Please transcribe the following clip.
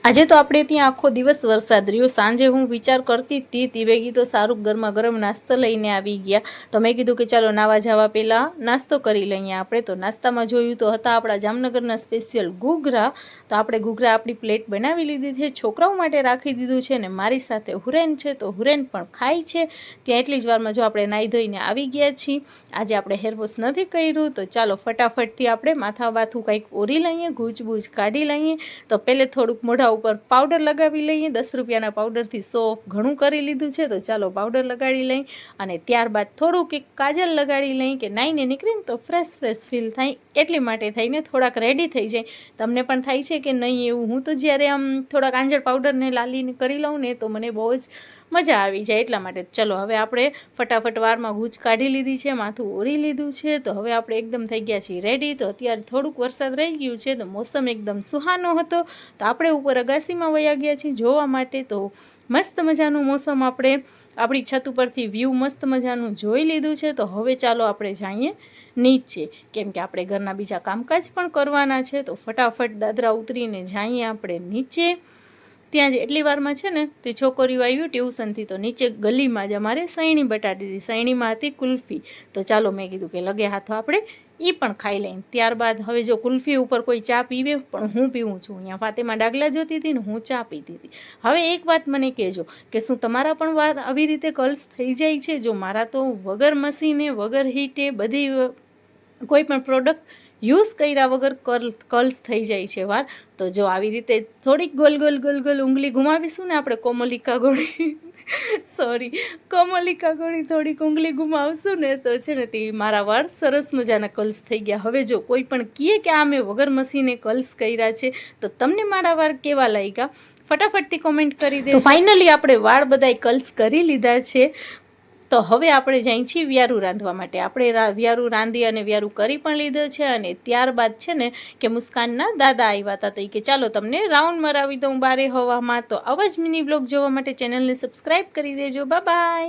આજે તો આપણે ત્યાં આખો દિવસ વરસાદ રહ્યો. સાંજે હું વિચાર કરતી હતી તીવેગી તો સારું ગરમા ગરમ નાસ્તો લઈને આવી ગયા. તો મેં કીધું કે ચાલો નાવા જવા પહેલાં નાસ્તો કરી લઈએ આપણે. તો નાસ્તામાં જોયું તો હતા આપણા જામનગરના સ્પેશિયલ ઘૂઘરા. તો આપણે ઘૂઘરા આપણી પ્લેટ બનાવી લીધી છે, છોકરાઓ માટે રાખી દીધું છે, ને મારી સાથે હુરેન છે તો હુરેન પણ ખાય છે. ત્યાં એટલી જ વારમાં જો આપણે નાહી ધોઈને આવી ગયા છીએ. આજે આપણે હેરવોશ નથી કર્યું તો ચાલો ફટાફટથી આપણે માથા બાથું કંઈક ઓરી લઈએ, ગૂંચબૂચ કાઢી લઈએ. તો પહેલે થોડુંક મોઢા ઉપર પાવડર લગાવી લઈએ. 10 રૂપિયાના પાવડરથી સોફ ઘણું કરી લીધું છે. તો ચાલો પાવડર લગાડી લઈ અને ત્યારબાદ થોડુંક એક કાજલ લગાડી લઈ કે નાઈને નીકળીને તો ફ્રેશ ફીલ થાય એટલી માટે થઈને થોડાક રેડી થઈ જાય. તમને પણ થાય છે કે નહીં એવું? હું તો જ્યારે આમ થોડાક આંજળ પાવડરને લાલીને કરી લઉં ને તો મને બહુ જ મજા આવી જાય એટલા માટે. ચલો હવે આપણે ફટાફટ વારમાં ગૂંચ કાઢી લીધી છે, માથું ઓરી લીધું છે. તો હવે આપણે એકદમ થઈ ગયા છીએ રેડી. તો અત્યારે થોડુંક વરસાદ રહી ગયું છે તો મોસમ એકદમ સુહાનો હતો. તો આપણે ઉપર અગાસીમાં વયા ગયા છીએ જોવા માટે. તો મસ્ત મજાનું મોસમ આપણે આપણી છત ઉપરથી વ્યૂ મસ્ત મજાનું જોઈ લીધું છે. તો હવે ચાલો આપણે જઈએ નીચે, કેમ કે આપણે ઘરના બીજા કામકાજ પણ કરવાના છે. તો ફટાફટ દાદરા ઉતરીને જઈએ આપણે નીચે. ત્યાં જ એટલી વારમાં છે ને તે છોકરીઓ આવ્યું ટ્યુશનથી. તો નીચે ગલીમાં જ અમારે સૈણી બટાટી હતી, સૈણીમાં હતી કુલ્ફી. તો ચાલો મેં કીધું કે લગે હાથો આપણે એ પણ ખાઈ લઈને ત્યારબાદ હવે જો કુલ્ફી ઉપર કોઈ ચા પીવે પણ હું પીવું છું. અહીંયા ફાતેમાં ડાગલા જોતી હતી ને હું ચા પીતી હતી. હવે એક વાત મને કહેજો કે શું તમારા પણ વાત આવી રીતે કર્લ્સ થઈ જાય છે? જો મારા તો વગર મશીને વગર હીટે બધી કોઈ પણ પ્રોડક્ટ યુઝ કર્યા વગર કર્લ્સ થઈ જાય છે વાર. તો જો આવી રીતે થોડીક ગોલ ઉંગલી ઘુમાવીશું ને આપણે કોમલિકા ગોળી થોડીક ઉંગલી ઘુમાવશું ને તો છે ને તે મારા વાળ સરસ મજાના કર્લ્સ થઈ ગયા. હવે જો કોઈ પણ કહે કે આ મેં વગર મશીને કર્લ્સ કર્યા છે તો તમને મારા વાળ કેવા લાગ્યા ફટાફટથી કોમેન્ટ કરી દે. તો ફાઇનલી આપણે વાળ બધાય કર્લ્સ કરી લીધા છે. તો હવે આપણે જઈએ છીએ વ્યારું રાંધવા માટે. આપણે વ્યારું રાંધી અને વ્યારું કરી પણ લીધો છે. અને ત્યારબાદ છે ને કે મુસ્કાનના દાદા આવ્યા હતા તો એ કે ચાલો તમને રાઉન્ડ મરાવી દઉં બારે હવામાં. તો આવા જ મિની વ્લોગ જોવા માટે ચેનલને સબસ્ક્રાઈબ કરી દેજો. બાય.